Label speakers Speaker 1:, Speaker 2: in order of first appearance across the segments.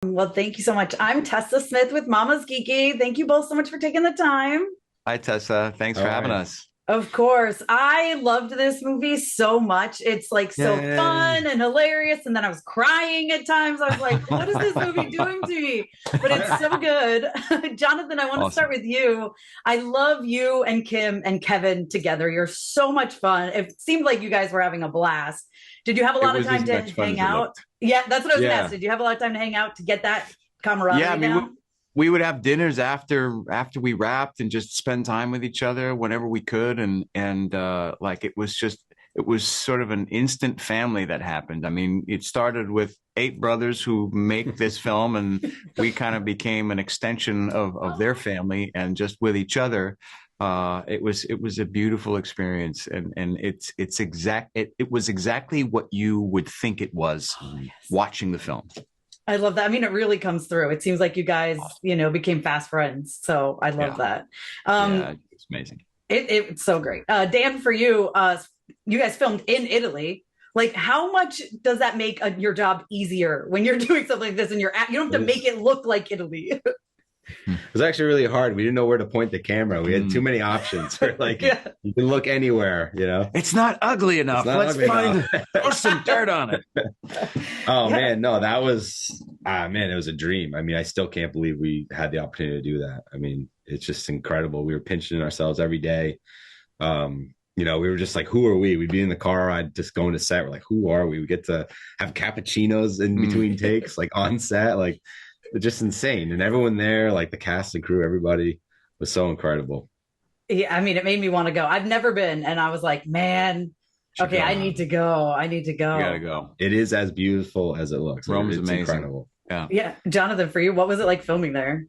Speaker 1: Well, thank you so much. I'm Tessa Smith with Mama's Geeky. Thank you both so much for taking the time.
Speaker 2: Hi, Tessa. Thanks
Speaker 3: All
Speaker 2: for having
Speaker 3: right.
Speaker 2: us.
Speaker 1: Of course, I loved this movie so much. It's like so
Speaker 2: Yay.
Speaker 1: fun and hilarious. And then I was crying at times. I was like, what is this movie doing to me? But it's so good. Jonathan, I want to start
Speaker 2: Awesome.
Speaker 1: with you. I love you and Kim and Kevin together. You're so much fun. It seemed like you guys were having a blast. Did you have a
Speaker 2: It
Speaker 1: lot of
Speaker 2: was
Speaker 1: time
Speaker 2: as
Speaker 1: to
Speaker 2: much fun
Speaker 1: hang
Speaker 2: as it
Speaker 1: out?
Speaker 2: looked.
Speaker 1: Yeah, that's what I was going to ask.
Speaker 2: Yeah.
Speaker 1: Did you have a lot of time to hang out to get that
Speaker 2: Yeah, I
Speaker 1: camaraderie
Speaker 2: mean, we,
Speaker 1: down?
Speaker 2: we would have dinners after we wrapped and just spend time with each other whenever we could. And like it was sort of an instant family that happened. I mean, it started with eight brothers who make this film, and we kind of became an extension of their family and just with each other. It was a beautiful experience, and it was exactly what you would think it was
Speaker 1: Oh, yes.
Speaker 2: watching the film.
Speaker 1: I love that. I mean, it really comes through. It seems like you guys, became fast friends. So I love
Speaker 2: Yeah,
Speaker 1: that.
Speaker 2: yeah, it's amazing.
Speaker 1: It's so great. Dan, for you, you guys filmed in Italy. Like, how much does that make your job easier when you're doing something like this and you don't have to make
Speaker 3: It
Speaker 1: it look like Italy?
Speaker 3: was actually really hard. We didn't know where to point the camera. We had too many options. We're like,
Speaker 1: Yeah.
Speaker 3: you can look anywhere, you know?
Speaker 2: It's not ugly
Speaker 3: It's
Speaker 2: enough.
Speaker 3: not
Speaker 2: Let's
Speaker 3: ugly
Speaker 2: find
Speaker 3: enough.
Speaker 2: throw some dirt on it.
Speaker 3: Oh
Speaker 1: Yeah.
Speaker 3: man, no, that was man, it was a dream. I mean, I still can't believe we had the opportunity to do that. I mean, it's just incredible. We were pinching ourselves every day. We were just like, who are we? We'd be in the car, I'd just go into set. We're like, who are we? We get to have cappuccinos in between takes, like on set, like it's just insane. And everyone there, like the cast and crew, everybody was so incredible.
Speaker 1: Yeah, I mean, it made me want to go. I've never been, and I was like, man,
Speaker 3: Should
Speaker 1: okay,
Speaker 3: go.
Speaker 1: I need to go. I need to
Speaker 2: You gotta
Speaker 1: go.
Speaker 2: go.
Speaker 3: It is as beautiful as it looks.
Speaker 2: Rome's
Speaker 3: It's
Speaker 2: amazing.
Speaker 3: incredible.
Speaker 2: Yeah.
Speaker 1: Yeah, Jonathan, for you, what was it like filming there?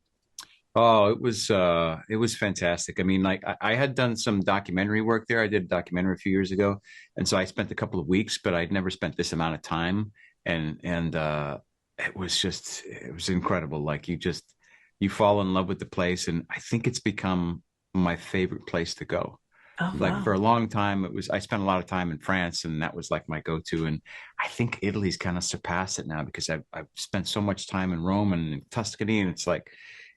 Speaker 2: Oh, it was fantastic. I mean, like I had done some documentary work there. I did a documentary a few years ago, and so I spent a couple of weeks, but I'd never spent this amount of time. And it was incredible. Like you fall in love with the place, and I think it's become my favorite place to go.
Speaker 1: Oh,
Speaker 2: Like for
Speaker 1: wow.
Speaker 2: a long time, I spent a lot of time in France, and that was like my go-to. And I think Italy's kind of surpassed it now because I've spent so much time in Rome and in Tuscany, and it's like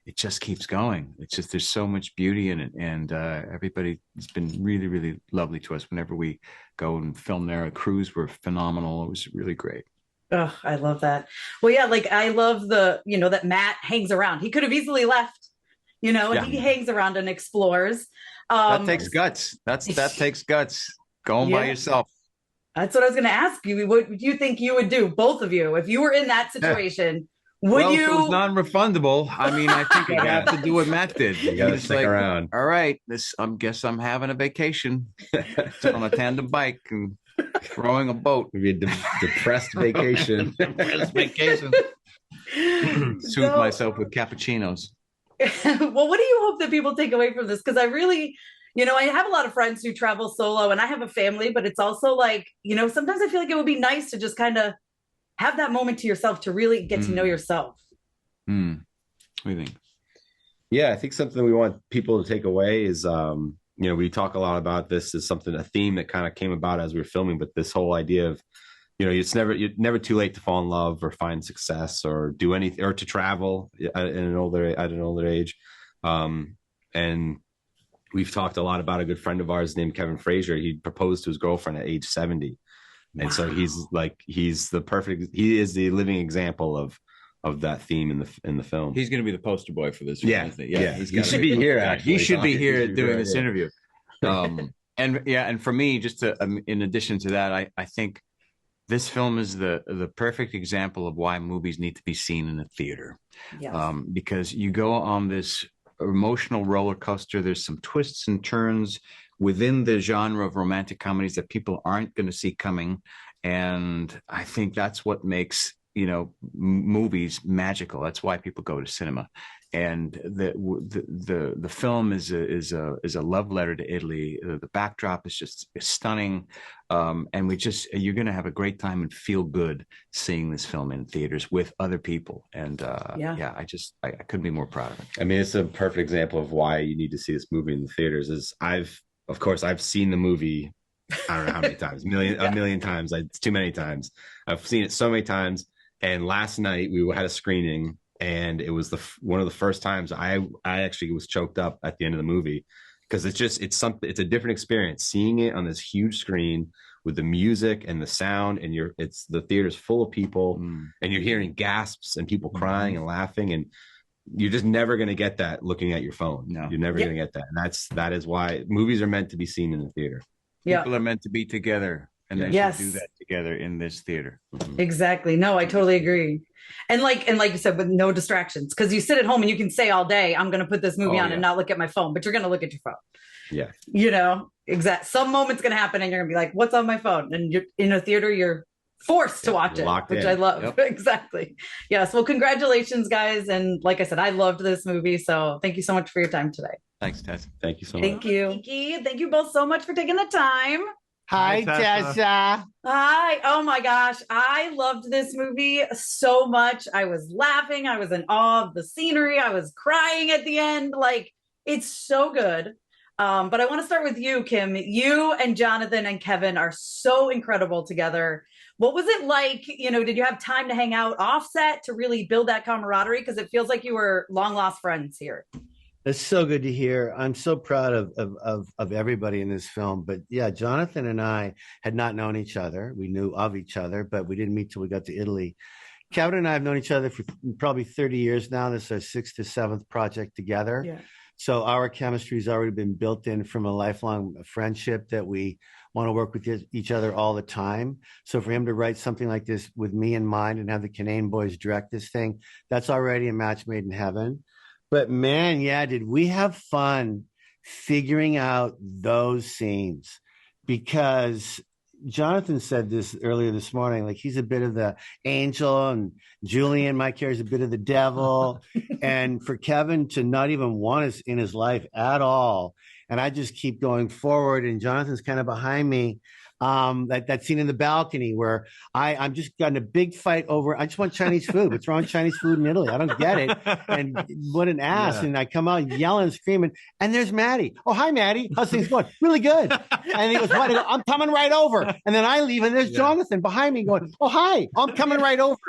Speaker 2: it just keeps going. It's just there's so much beauty in it, and everybody has been really, really lovely to us whenever we go and film there. The crews were phenomenal. It was really great.
Speaker 1: Oh, I love that. Well, yeah, like I love that Matt hangs around. He could have easily left, and
Speaker 2: Yeah,
Speaker 1: he hangs around and explores.
Speaker 2: that
Speaker 1: Um,
Speaker 2: takes guts. That takes guts. Going by
Speaker 1: yeah,
Speaker 2: yourself.
Speaker 1: that's what I was going to ask you. What do you think you would do, both of you, if you were in that situation? Would
Speaker 2: Well, if it was
Speaker 1: you?
Speaker 2: non-refundable, I mean, I think I'd have
Speaker 3: Yeah,
Speaker 2: to do what Matt did.
Speaker 3: you got to
Speaker 2: He's
Speaker 3: stick
Speaker 2: like,
Speaker 3: around.
Speaker 2: all right, this I guess I'm having a vacation on a tandem bike and rowing a boat.
Speaker 3: Maybe a depressed vacation.
Speaker 2: This vacation. Soothe
Speaker 1: So,
Speaker 2: myself with cappuccinos.
Speaker 1: well, what do you hope that people take away from this? Because I really, I have a lot of friends who travel solo, and I have a family, but it's also like, sometimes I feel like it would be nice to just kind of have that moment to yourself to really get to know
Speaker 2: Mm,
Speaker 1: yourself.
Speaker 2: mm. What do you think?
Speaker 3: Yeah, I think something we want people to take away is, we talk a lot about this as something, a theme that kind of came about as we were filming, but this whole idea of, you're never too late to fall in love or find success or do anything or to travel at an older age. And we've talked a lot about a good friend of ours named Kevin Frazier. He proposed to his girlfriend at age 70. And so
Speaker 1: Wow.
Speaker 3: he is the living example of that theme in the film.
Speaker 2: He's going to be the poster boy for this,
Speaker 3: Yeah,
Speaker 2: isn't he?
Speaker 3: yeah,
Speaker 2: He's
Speaker 3: he
Speaker 2: got
Speaker 3: should
Speaker 2: to
Speaker 3: be here.
Speaker 2: Yeah, he
Speaker 3: Actually,
Speaker 2: should be
Speaker 3: He
Speaker 2: here
Speaker 3: should be
Speaker 2: doing
Speaker 3: right,
Speaker 2: this
Speaker 3: yeah.
Speaker 2: interview. And for me, just to in addition to that, I think this film is the perfect example of why movies need to be seen in a theater,
Speaker 1: Yes.
Speaker 2: because you go on this emotional roller coaster. There's some twists and turns within the genre of romantic comedies that people aren't going to see coming, and I think that's what makes movies magical. That's why people go to cinema, and the film is a love letter to Italy. The backdrop is just stunning, and you're going to have a great time and feel good seeing this film in theaters with other people. And
Speaker 1: Yeah.
Speaker 2: yeah, I couldn't be more proud of it.
Speaker 3: I mean, it's a perfect example of why you need to see this movie in the theaters. Of course, I've seen the movie. I don't know how many times,
Speaker 1: Yeah.
Speaker 3: a million times. It's too many times. I've seen it so many times, And last night we had a screening, and it was one of the first times I actually was choked up at the end of the movie, because it's a different experience seeing it on this huge screen with the music and the sound, and the theater's full of people, and you're hearing gasps and people crying and laughing, and you're just never going to get that looking at your phone. No, you're never going to get that. And that is why movies are meant to be seen in the theater.
Speaker 2: People are meant to be together, and they should do that together in this theater.
Speaker 1: Exactly. No, I totally agree. And like you said, with no distractions, because you sit at home and you can say all day, I'm going to put this movie on and not look at my phone, but you're going to look at your phone.
Speaker 3: Yeah.
Speaker 1: You know, some moment's going to happen and you're going to be like, what's on my phone? And you're in a theater, you're forced to watch it, which I love. Yep. Exactly. Yes. Well, congratulations, guys. And like I said, I loved this movie. So thank you so much for your time today.
Speaker 2: Thanks, Tess.
Speaker 3: Thank you so much.
Speaker 1: Thank you. Geeky, thank you both so much for taking the time.
Speaker 4: Hi, Tessa.
Speaker 1: Hi. Oh my gosh. I loved this movie so much. I was laughing. I was in awe of the scenery. I was crying at the end. Like, it's so good. But I want to start with you, Kim. You and Jonathan and Kevin are so incredible together. What was it like? You know, did you have time to hang out offset to really build that camaraderie? Because it feels like you were long lost friends here.
Speaker 4: It's so good to hear. I'm so proud of everybody in this film. But yeah, Jonathan and I had not known each other. We knew of each other, but we didn't meet till we got to Italy. Kevin and I have known each other for probably 30 years now. This is our 6th to 7th project together. Yeah. So our chemistry has already been built in from a lifelong friendship that we want to work with each other all the time. So for him to write something like this with me in mind and have the Kinnane boys direct this thing, that's already a match made in heaven. But man, yeah, did we have fun figuring out those scenes? Because Jonathan said this earlier this morning, like he's a bit of the angel and Julee in my character is a bit of the devil. And for Kevin to not even want us in his life at all. And I just keep going forward and Jonathan's kind of behind me. That scene in the balcony where I'm just got in a big fight over, I just want Chinese food. What's wrong with Chinese food in Italy? I don't get it. And what an ass. Yeah. And I come out yelling and screaming. And there's Maddie. Oh, hi, Maddie. How's things going? Really good. And he goes, what? I go, I'm coming right over. And then I leave and there's Jonathan behind me going, oh, hi, I'm coming right over.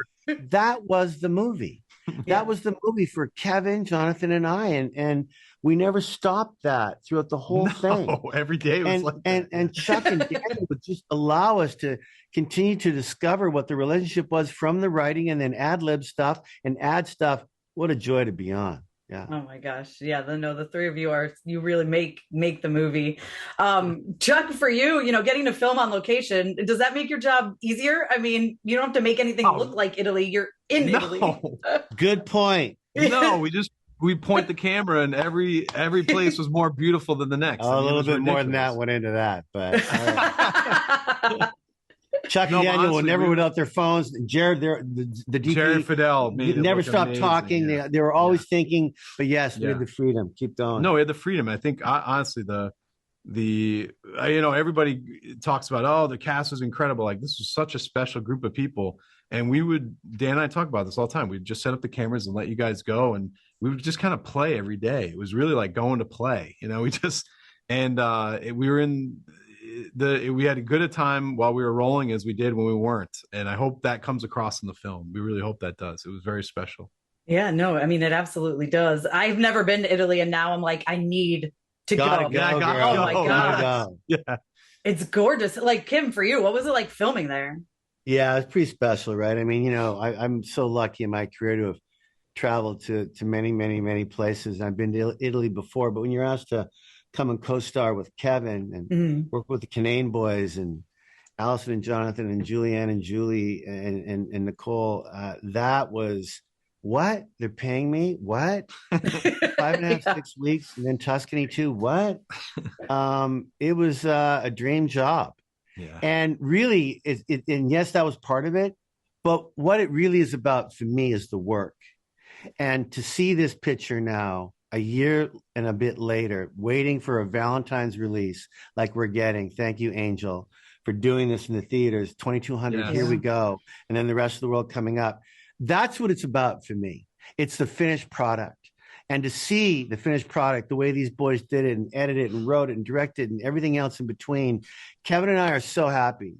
Speaker 4: That was the movie. That was the movie for Kevin, Jonathan, and I. And we never stopped that throughout the whole thing.
Speaker 5: Every day it was like that.
Speaker 4: And Chuck and Daniel would just allow us to continue to discover what the relationship was from the writing and then ad-lib stuff and add stuff. What a joy to be on. Yeah.
Speaker 1: Oh my gosh. Yeah. The three of you really make the movie. Chuck, for you, getting to film on location, does that make your job easier? I mean, you don't have to make anything look like Italy. You're in Italy.
Speaker 4: Good point.
Speaker 5: No, we point the camera and every place was more beautiful than the next.
Speaker 4: A little bit more than that went into that, but Chuck and Daniel were never without their phones. Jared, the DP,
Speaker 5: Jared Fidel
Speaker 4: never stopped talking. Yeah. They were always thinking, but yes, we had the freedom. Keep going.
Speaker 5: No, we had the freedom. I think honestly, everybody talks about, the cast was incredible. Like this was such a special group of people. And Dan and I talk about this all the time. We'd just set up the cameras and let you guys go. And we would just kind of play every day. It was really like going to play, we had as good a time while we were rolling as we did when we weren't. And I hope that comes across in the film. We really hope that does. It was very special.
Speaker 1: Yeah, no, I mean, it absolutely does. I've never been to Italy and now I'm like, I need to go.
Speaker 4: Oh my God.
Speaker 5: Yeah.
Speaker 1: It's gorgeous. Like Kim, for you, what was it like filming there?
Speaker 4: Yeah, it's pretty special, right? I mean, I'm so lucky in my career to have traveled to many, many, many places. I've been to Italy before, but when you're asked to come and co-star with Kevin and work with the Kinnane boys and Allison and Jonathan and Julianne and Julee and Nicole, that was what? They're paying me? What? 5.5, 6 weeks, and then Tuscany too. What? It was a dream job.
Speaker 5: Yeah.
Speaker 4: And really, and yes, that was part of it. But what it really is about for me is the work. And to see this picture now, a year and a bit later, waiting for a Valentine's release like we're getting. Thank you, Angel, for doing this in the theaters. 2,200, yes. Here we go. And then the rest of the world coming up. That's what it's about for me. It's the finished product. And to see the finished product, the way these boys did it and edited it and wrote it and directed it and everything else in between, Kevin and I are so happy.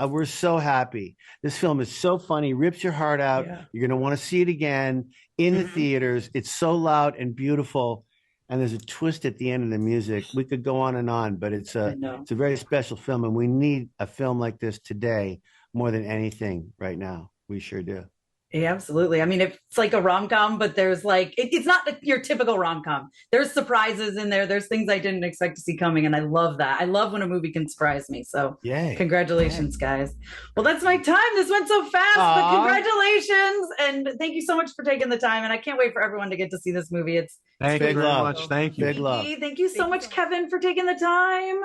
Speaker 4: We're so happy. This film is so funny, rips your heart out.
Speaker 1: Yeah.
Speaker 4: You're going to want to see it again in the theaters. It's so loud and beautiful. And there's a twist at the end of the music. We could go on, but it's
Speaker 1: I
Speaker 4: a
Speaker 1: know.
Speaker 4: very special film, and we need a film like this today more than anything right now. We sure do.
Speaker 1: Yeah, absolutely. I mean, it's like a rom-com, but there's like it's not your typical rom-com. There's surprises in there. There's things I didn't expect to see coming, and I love that. I love when a movie can surprise me. So,
Speaker 4: Yay.
Speaker 1: congratulations, guys. Well, that's my time. This went so fast, but congratulations, and thank you so much for taking the time. And I can't wait for everyone to get to see this movie.
Speaker 5: Thank you very much. Thank you.
Speaker 4: Big love.
Speaker 1: Thank you so much, Kevin, for taking the time.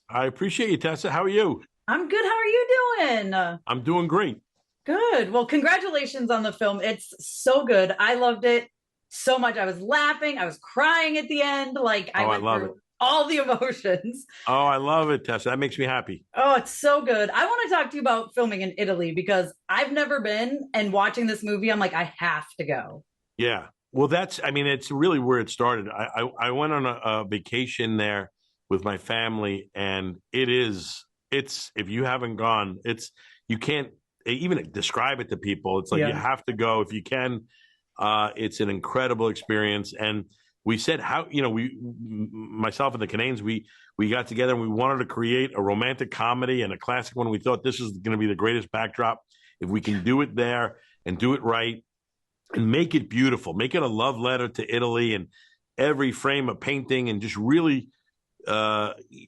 Speaker 6: I appreciate you, Tessa. How are you?
Speaker 1: I'm good. How are you doing?
Speaker 6: I'm doing great.
Speaker 1: Good. Well, congratulations on the film. It's so good. I loved it so much. I was laughing. I was crying at the end. Like I went
Speaker 6: love
Speaker 1: through
Speaker 6: it.
Speaker 1: all the emotions.
Speaker 6: Oh, I love it, Tessa. That makes me happy.
Speaker 1: Oh, it's so good. I want to talk to you about filming in Italy because I've never been, and watching this movie, I'm like, I have to go.
Speaker 6: Yeah. Well, it's really where it started. I went on a vacation there with my family, and it's, if you haven't gone, you can't even describe it to people. It's like, you have to go if you can. It's an incredible experience. And we said myself and the Kinnanes, we got together and we wanted to create a romantic comedy and a classic one. We thought this is going to be the greatest backdrop. If we can do it there and do it right and make it beautiful, make it a love letter to Italy, and every frame a painting, and just really, we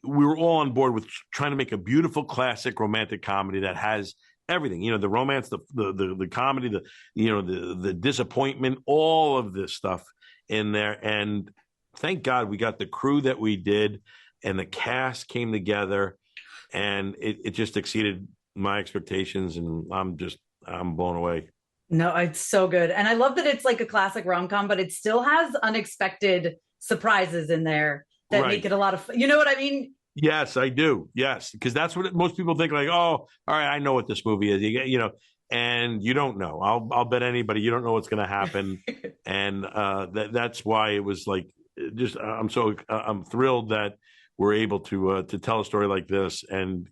Speaker 6: were all on board with trying to make a beautiful classic romantic comedy that has everything, the romance, the comedy, the disappointment, all of this stuff in there. And thank God we got the crew that we did, and the cast came together, and it just exceeded my expectations, and I'm blown away.
Speaker 1: No, it's so good. And I love that it's like a classic rom-com, but it still has unexpected surprises in there that make it a lot of fun. You know what I mean?
Speaker 6: Yes, I do. Yes, because that's what most people think. Like, oh, all right, I know what this movie is. And you don't know. I'll bet anybody you don't know what's going to happen, and that's why it was like just. I'm thrilled that we're able to tell a story like this, and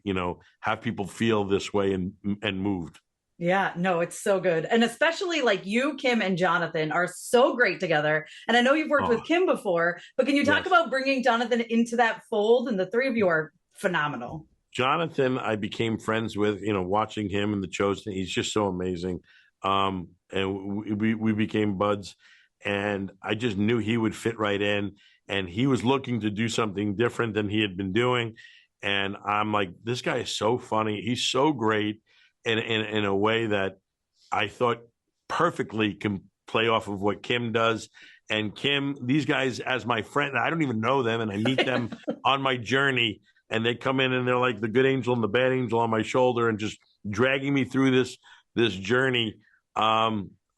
Speaker 6: have people feel this way and moved.
Speaker 1: Yeah, no, it's so good. And especially like you, Kim, and Jonathan are so great together. And I know you've worked with Kim before, but can you talk about bringing Jonathan into that fold? And the three of you are phenomenal.
Speaker 6: Jonathan, I became friends with, watching him in The Chosen. He's just so amazing. And we became buds, and I just knew he would fit right in. And he was looking to do something different than he had been doing. And I'm like, this guy is so funny. He's so great. In a way that I thought perfectly can play off of what Kim does. And Kim, these guys as my friend, I don't even know them, and I meet them on my journey, and they come in and they're like the good angel and the bad angel on my shoulder, and just dragging me through this journey. I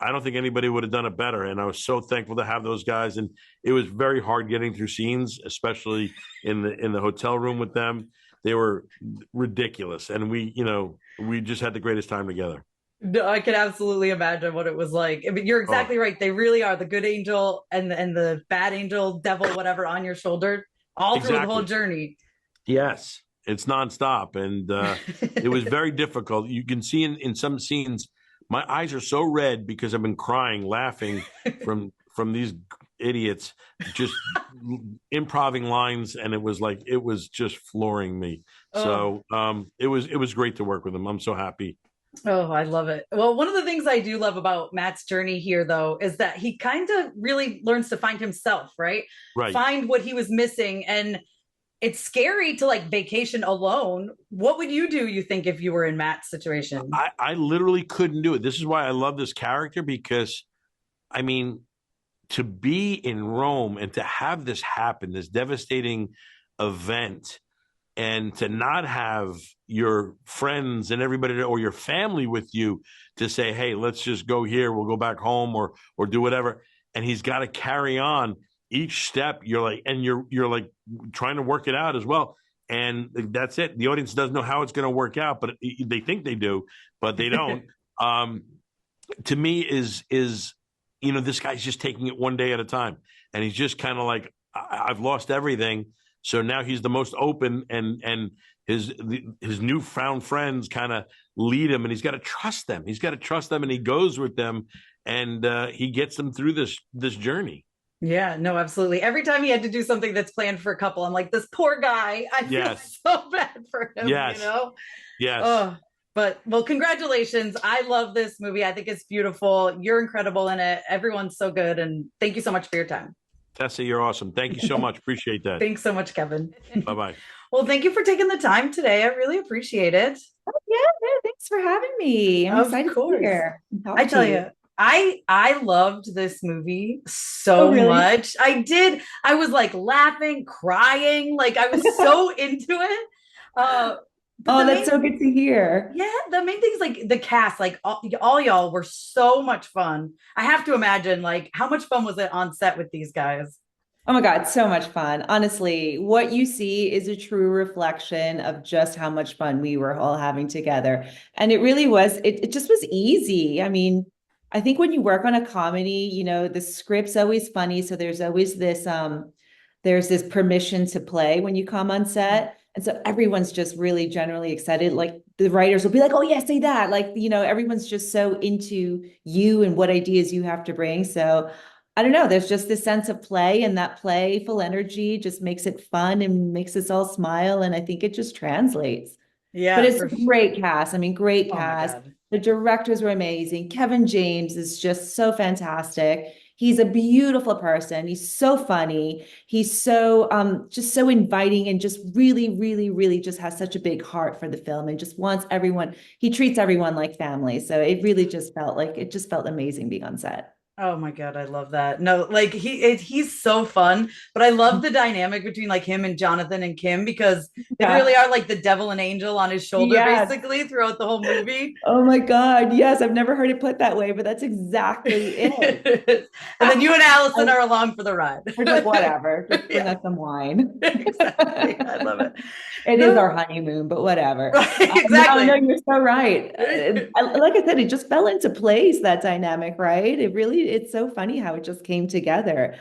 Speaker 6: don't think anybody would have done it better, and I was so thankful to have those guys. And it was very hard getting through scenes, especially in the hotel room with them. They were ridiculous, and we just had the greatest time together.
Speaker 1: No, I can absolutely imagine what it was like. I mean, you're exactly right. They really are the good angel and the bad angel, devil, whatever, on your shoulder all through the whole journey.
Speaker 6: Yes, it's nonstop, and it was very difficult. You can see in some scenes, my eyes are so red because I've been crying, laughing from these idiots just improving lines, and it was just flooring me. So it was great to work with him. I'm so happy.
Speaker 1: Oh, I love it. Well, one of the things I do love about Matt's journey here, though, is that he kind of really learns to find himself, right? Find what he was missing. And it's scary to like vacation alone. What would you do, you think, if you were in Matt's situation?
Speaker 6: I literally couldn't do it. This is why I love this character, because I mean, to be in Rome and to have this happen, this devastating event, and to not have your friends and everybody or your family with you to say, hey, let's just go here, we'll go back home, or do whatever. And he's got to carry on each step. You're like trying to work it out as well. And that's it. The audience doesn't know how it's going to work out, but they think they do, but they don't. To me is this guy's just taking it one day at a time. And he's just kind of like, I've lost everything, So now he's the most open, and his newfound friends kind of lead him, and he's got to trust them. He's got to trust them, and he goes with them, and he gets them through this journey.
Speaker 1: Yeah, no, absolutely. Every time he had to do something that's planned for a couple, I'm like, this poor guy. I feel so bad for him,
Speaker 6: Yes.
Speaker 1: you know?
Speaker 6: Yes.
Speaker 1: Oh, but well, congratulations. I love this movie. I think it's beautiful. You're incredible in it. Everyone's so good. And thank you so much for your time.
Speaker 6: Tessa, you're awesome. Thank you so much. Appreciate that.
Speaker 1: Thanks so much, Kevin.
Speaker 6: Bye-bye.
Speaker 1: Well, thank you for taking the time today. I really appreciate it.
Speaker 7: Oh, yeah, no, thanks for having me. I'm excited to be here.
Speaker 1: I tell you, I loved this movie so much. I did. I was like laughing, crying, like I was so into it.
Speaker 7: That's so good to hear.
Speaker 1: Yeah, the main thing is like the cast, like all y'all were so much fun. I have to imagine, like, how much fun was it on set with these guys?
Speaker 7: Oh my God, so much fun. Honestly, what you see is a true reflection of just how much fun we were all having together. And it really was, it just was easy. I mean, I think when you work on a comedy, you know, the script's always funny. So there's always this, there's this permission to play when you come on set. And so everyone's just really generally excited. Like the writers will be like, oh yeah, say that. Like, you know, everyone's just so into you and what ideas you have to bring. So I don't know, there's just this sense of play, and that playful energy just makes it fun and makes us all smile. And I think it just translates.
Speaker 1: Yeah.
Speaker 7: But it's a great cast. I mean, great cast.
Speaker 1: God.
Speaker 7: The directors were amazing. Kevin James is just so fantastic. He's a beautiful person. He's so funny. He's so just so inviting, and just really, really, really just has such a big heart for the film, and just wants everyone. He treats everyone like family. So it really just felt amazing being on set.
Speaker 1: Oh my God, I love that. No, like he's so fun, but I love the dynamic between like him and Jonathan and Kim, because they really are like the devil and angel on his shoulder basically throughout the whole movie.
Speaker 7: Oh my God, yes, I've never heard it put that way, but that's exactly it.
Speaker 1: And then you and Allison are along for the ride.
Speaker 7: We're like, whatever, just bring us some wine.
Speaker 1: Exactly. I love it.
Speaker 7: It is our honeymoon, but whatever.
Speaker 1: Exactly.
Speaker 7: No, you're so right. Like I said, it just fell into place, that dynamic, right? It's so funny how it just came together.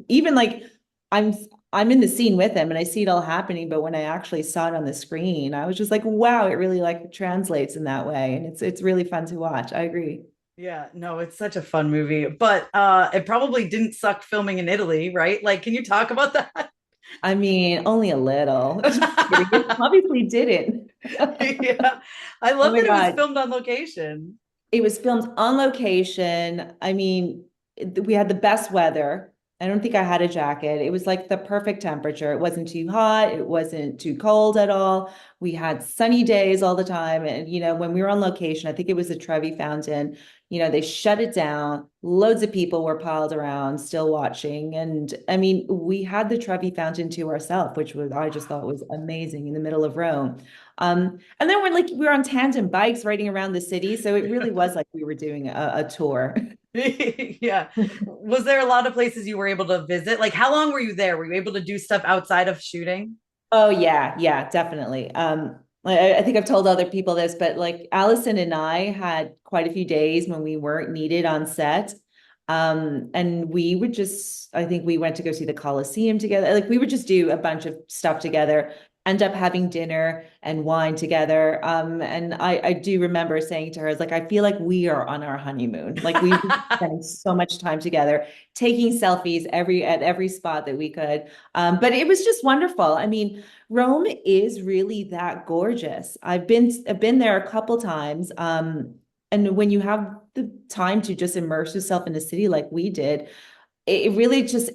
Speaker 7: Even like I'm in the scene with him and I see it all happening, but when I actually saw it on the screen, I was just like, wow, it really like translates in that way. And it's really fun to watch. I agree.
Speaker 1: Yeah, no, it's such a fun movie, but it probably didn't suck filming in Italy, right? Like, can you talk about that?
Speaker 7: I mean, only a little. It obviously didn't.
Speaker 1: Yeah, I love that it was filmed on location.
Speaker 7: It was filmed on location. I mean, we had the best weather. I don't think I had a jacket. It was like the perfect temperature. It wasn't too hot. It wasn't too cold at all. We had sunny days all the time. And, you know, when we were on location, I think it was the Trevi Fountain, you know, they shut it down. Loads of people were piled around still watching. And I mean, we had the Trevi Fountain to ourselves, which was, I just thought was amazing in the middle of Rome. And then we were on tandem bikes riding around the city. So it really was like we were doing a tour.
Speaker 1: Yeah. Was there a lot of places you were able to visit? Like, how long were you there? Were you able to do stuff outside of shooting?
Speaker 7: Oh yeah, definitely. I think I've told other people this, but like Allison and I had quite a few days when we weren't needed on set. And we would just, I think we went to go see the Coliseum together. Like we would just do a bunch of stuff together, end up having dinner and wine together. And I do remember saying to her, like, I feel like we are on our honeymoon. Like we spent so much time together, taking selfies at every spot that we could. But it was just wonderful. I mean, Rome is really that gorgeous. I've been there a couple times. And when you have the time to just immerse yourself in a city like we did, it really just,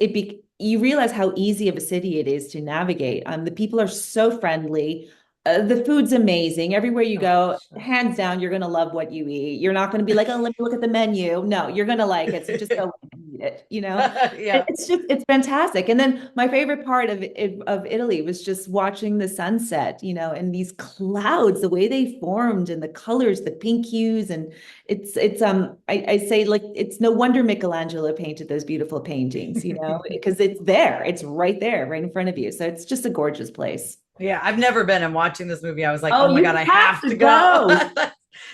Speaker 7: you realize how easy of a city it is to navigate. The people are so friendly. The food's amazing. Everywhere you go, hands down, you're going to love what you eat. You're not going to be like, oh, let me look at the menu. No, you're going to like it. So just go and eat it, you know?
Speaker 1: Yeah.
Speaker 7: It's fantastic. And then my favorite part of Italy was just watching the sunset, you know, and these clouds, the way they formed and the colors, the pink hues. And I say like, it's no wonder Michelangelo painted those beautiful paintings, you know, because it's there, it's right there, right in front of you. So it's just a gorgeous place.
Speaker 1: Yeah, I've never been. And watching this movie, I was like, oh my God, I
Speaker 7: have
Speaker 1: have to go.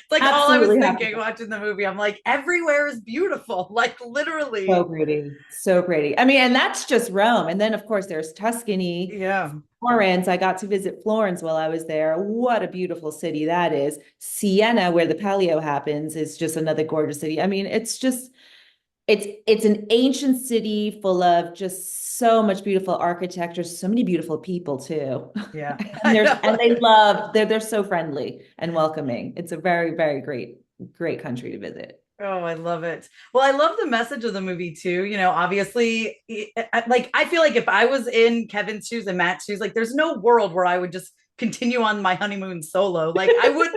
Speaker 1: It's like all I was
Speaker 7: Absolutely have to
Speaker 1: thinking
Speaker 7: go.
Speaker 1: watching the movie. I'm like, everywhere is beautiful. Like
Speaker 7: So
Speaker 1: literally.
Speaker 7: pretty, so pretty. I mean, and that's just Rome. And then, of course, there's Tuscany,
Speaker 1: Yeah.
Speaker 7: Florence. I got to visit Florence while I was there. What a beautiful city that is. Siena, where the Palio happens, is just another gorgeous city. I mean, it's just it's an ancient city full of just so much beautiful architecture, so many beautiful people too.
Speaker 1: Yeah.
Speaker 7: And
Speaker 1: I
Speaker 7: there's
Speaker 1: know.
Speaker 7: and they love they're so friendly and welcoming. It's a very, very great country to visit.
Speaker 1: Oh, I love it. Well, I love the message of the movie too. You know, obviously, like I feel like if I was in Kevin's shoes and Matt's shoes, like there's no world where I would just continue on my honeymoon solo. Like I would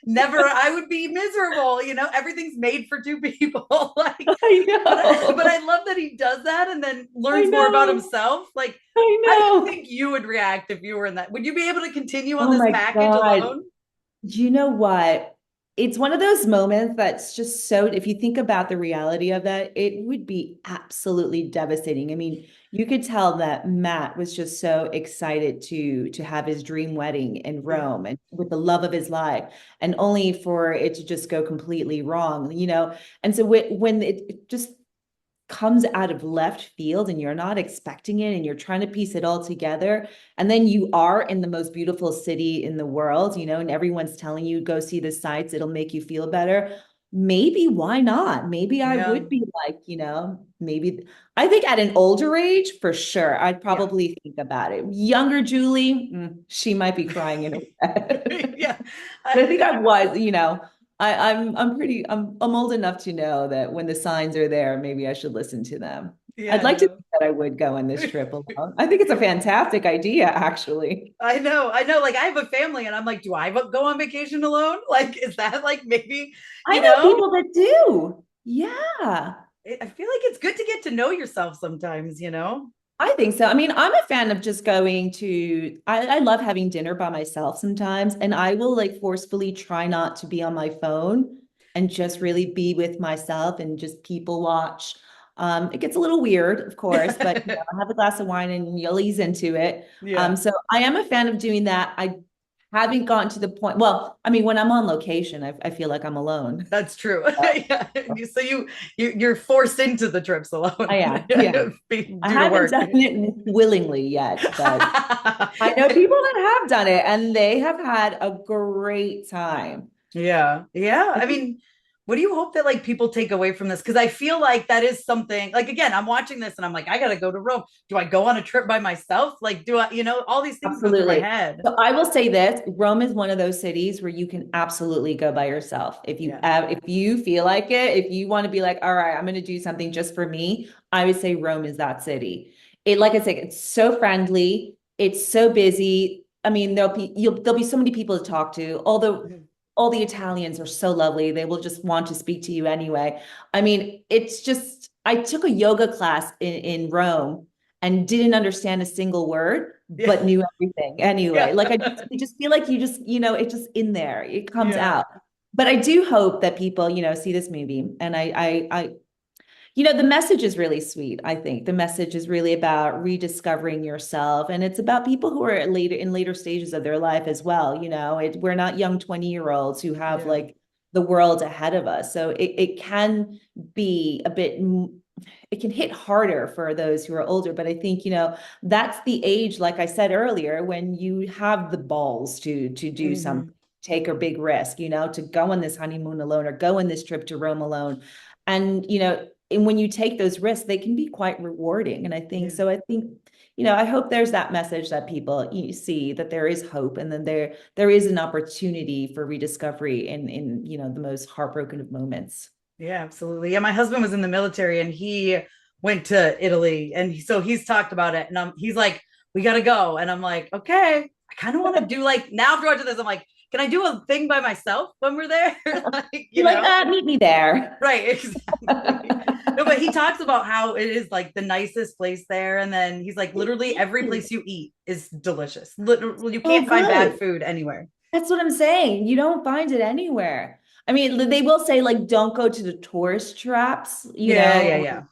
Speaker 1: never, I would be miserable. You know, everything's made for two people. Like,
Speaker 7: I
Speaker 1: but I
Speaker 7: know.
Speaker 1: love that he does that and then
Speaker 7: I
Speaker 1: learns more about
Speaker 7: know.
Speaker 1: himself. Like,
Speaker 7: I
Speaker 1: how do you
Speaker 7: know.
Speaker 1: think you would react if you were in that? Would you be able to continue on
Speaker 7: Oh
Speaker 1: this
Speaker 7: my
Speaker 1: package
Speaker 7: God.
Speaker 1: alone?
Speaker 7: You know what? It's one of those moments that's just so, if you think about the reality of that, it would be absolutely devastating. I mean, you could tell that Matt was just so excited to have his dream wedding in
Speaker 1: Yeah.
Speaker 7: Rome and with the love of his life, and only for it to just go completely wrong, you know? And so when it just comes out of left field and you're not expecting it and you're trying to piece it all together, and then you are in the most beautiful city in the world, you know, and everyone's telling you go see the sights, it'll make you feel better. Maybe why not? Maybe I
Speaker 1: Yeah.
Speaker 7: would be like, you know, maybe I think at an older age for sure I'd
Speaker 1: Yeah.
Speaker 7: probably think about it. Younger Julie, she might be crying in her bed.
Speaker 1: Yeah.
Speaker 7: But I think I was, you know, I'm old enough to know that when the signs are there, maybe I should listen to them. I'd
Speaker 1: Yeah,
Speaker 7: like to
Speaker 1: no.
Speaker 7: think that I would go on this trip alone. I think it's a fantastic idea, actually.
Speaker 1: I know, I know. Like I have a family, and I'm like, do I go on vacation alone? Like, is that like maybe,
Speaker 7: I
Speaker 1: you
Speaker 7: know
Speaker 1: know?
Speaker 7: people that do. Yeah.
Speaker 1: I feel like it's good to get to know yourself sometimes, you know?
Speaker 7: I think so. I mean, I'm a fan of just going to, I love having dinner by myself sometimes, and I will like forcefully try not to be on my phone and just really be with myself and just people watch. It gets a little weird, of course, but you know, I have a glass of wine and you'll ease into it.
Speaker 1: Yeah,
Speaker 7: So I am a fan of doing that. I haven't gotten to the point. Well, I mean, when I'm on location, I feel like I'm alone.
Speaker 1: that's true. Yeah. So you're forced into the trips alone
Speaker 7: I am, yeah. I
Speaker 1: due to
Speaker 7: haven't
Speaker 1: work.
Speaker 7: done it willingly yet, but I know people that have done it and they have had a great time.
Speaker 1: Yeah. Yeah.
Speaker 7: I
Speaker 1: I
Speaker 7: think
Speaker 1: mean, what do you hope that like people take away from this? Because I feel like that is something like again, I'm watching this and I'm like, I gotta go to Rome. Do I go on a trip by myself? Like, do I, all these things go through my
Speaker 7: absolutely.
Speaker 1: head.
Speaker 7: So I will say this, Rome is one of those cities where you can absolutely go by yourself.
Speaker 1: Yeah.
Speaker 7: If you feel like it, if you want to be like, all right, I'm going to do something just for me, I would say Rome is that city. It, like I said, it's so friendly, it's so busy. I mean, there'll be so many people to talk to, although all the Italians are so lovely. They will just want to speak to you anyway. I mean, it's just, I took a yoga class in Rome and didn't understand a single word,
Speaker 1: Yeah.
Speaker 7: but knew everything anyway.
Speaker 1: Yeah.
Speaker 7: Like I just feel like you just, you know, it's just in there. It comes
Speaker 1: Yeah.
Speaker 7: out. But I do hope that people, you know, see this movie and you know, the message is really sweet. I think the message is really about rediscovering yourself, and it's about people who are later stages of their life as well. You know, we're not young 20-year-olds who have
Speaker 1: Yeah.
Speaker 7: like the world ahead of us. So it can be a bit, it can hit harder for those who are older. But I think, you know, that's the age, like I said earlier, when you have the balls to do
Speaker 1: Mhm.
Speaker 7: something, take a big risk, you know, to go on this honeymoon alone or go on this trip to Rome alone. And, you know, and when you take those risks, they can be quite rewarding. And I think
Speaker 1: Yeah.
Speaker 7: so. I think, you know, I hope there's that message that people you see that there is hope, and then there is an opportunity for rediscovery in you know the most heartbroken of moments.
Speaker 1: Yeah, absolutely. Yeah, my husband was in the military and he went to Italy and so he's talked about it and he's like, we got to go. And I'm like, okay, I kind of want to do like now after watching this, I'm like, can I do a thing by myself when we're there? Like,
Speaker 7: You're like, meet me there.
Speaker 1: Right, exactly. No, but he talks about how it is like the nicest place there. And then he's like, literally every place you eat is delicious. Literally, you
Speaker 7: Oh,
Speaker 1: can't find bad
Speaker 7: good.
Speaker 1: food anywhere.
Speaker 7: That's what I'm saying. You don't find it anywhere. I mean, they will say like, don't go to the tourist traps, you
Speaker 1: Yeah, yeah,
Speaker 7: know.
Speaker 1: yeah.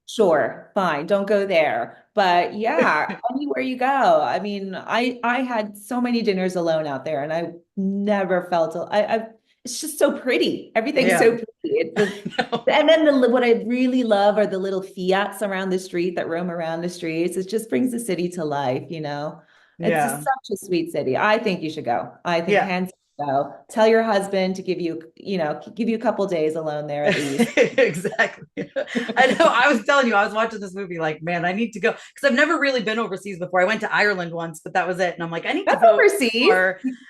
Speaker 7: Sure, fine, don't go there. But yeah, anywhere you go. I mean, I had so many dinners alone out there, and I never felt it's just so pretty. Everything's
Speaker 1: Yeah.
Speaker 7: so pretty. And then what I really love are the little Fiats around the street that roam around the streets. It just brings the city to life, you know. It's just such a sweet city. I think you should go. I think hands down, go. Tell your husband to give you, give you a couple days alone there at least.
Speaker 1: Exactly. I know. I was telling you, I was watching this movie like, man, I need to go because I've never really been overseas before. I went to Ireland once, but that was it. And I'm like, I need to go
Speaker 7: overseas.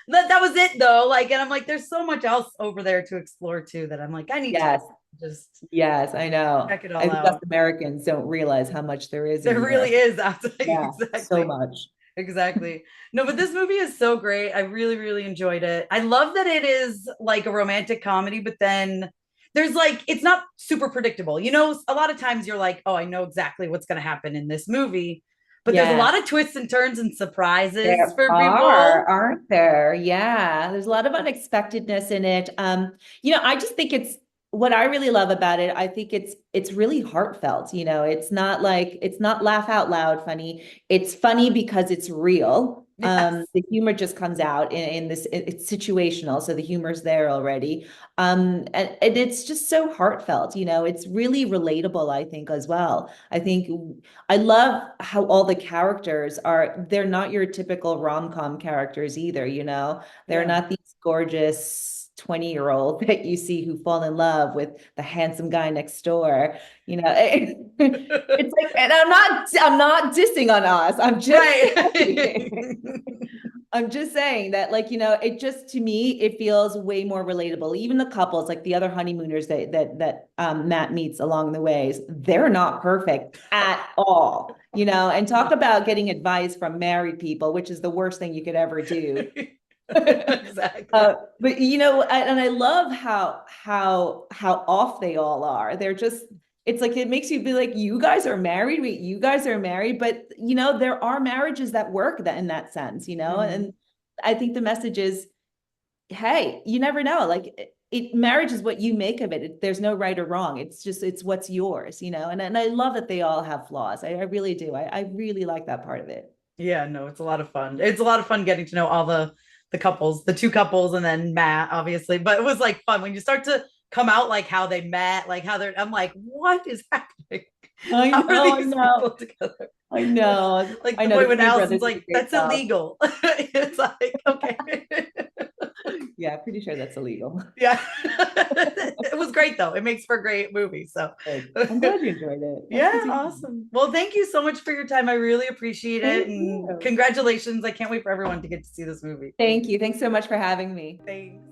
Speaker 1: That was it though. Like, and I'm like, there's so much else over there to explore too that I'm like, I need to just
Speaker 7: I know.
Speaker 1: check it all
Speaker 7: I think
Speaker 1: out.
Speaker 7: us Americans don't realize how much there is.
Speaker 1: There really is. Exactly.
Speaker 7: So much.
Speaker 1: Exactly. No, but this movie is so great. I really, really enjoyed it. I love that it is like a romantic comedy, but then there's like, it's not super predictable. You know, a lot of times you're like, oh, I know exactly what's going to happen in this movie. But there's a lot of twists and turns and surprises for people.
Speaker 7: Aren't there? Yeah. There's a lot of unexpectedness in it. I just think it's what I really love about it. I think it's really heartfelt. It's not laugh out loud funny. It's funny because it's real.
Speaker 1: Yes.
Speaker 7: The humor just comes out in this, it's situational. So the humor's there already. And it's just so heartfelt, it's really relatable, I think, as well. I love how all the characters they're not your typical rom-com characters either, they're not these gorgeous 20-year-old that you see who fall in love with the handsome guy next door. It's like, and I'm not dissing on us. I'm just saying that, it just, to me, it feels way more relatable. Even the couples, like the other honeymooners that Matt meets along the ways, they're not perfect at all, and talk about getting advice from married people, which is the worst thing you could ever do.
Speaker 1: Exactly.
Speaker 7: But and I love how off they all are. They're just, it's like, it makes you be like, you guys are married. Wait, you guys are married, but there are marriages that work in that sense, and I think the message is, hey, you never know. Like marriage is what you make of it. There's no right or wrong. It's what's yours, and I love that they all have flaws. I really do. I really like that part of it.
Speaker 1: Yeah, no, it's a lot of fun. It's a lot of fun getting to know all the couples, the two couples, and then Matt, obviously. But it was like fun when you start to come out like how they met, like how I'm like, what is happening?
Speaker 7: I
Speaker 1: How
Speaker 7: know,
Speaker 1: are these people together?
Speaker 7: I know.
Speaker 1: Like
Speaker 7: I
Speaker 1: the
Speaker 7: know,
Speaker 1: point
Speaker 7: the
Speaker 1: when
Speaker 7: Lee
Speaker 1: Allison's
Speaker 7: brothers
Speaker 1: like,
Speaker 7: did a great
Speaker 1: that's
Speaker 7: job.
Speaker 1: illegal. It's like, okay.
Speaker 7: Yeah, pretty sure that's illegal.
Speaker 1: Yeah. It was great though. It makes for a great movie. So
Speaker 7: I'm glad you enjoyed it.
Speaker 1: Yeah, awesome. Well, thank you so much for your time. I really appreciate it. And congratulations. I can't wait for everyone to get to see this movie.
Speaker 7: Thank you. Thanks so much for having me.
Speaker 1: Thanks.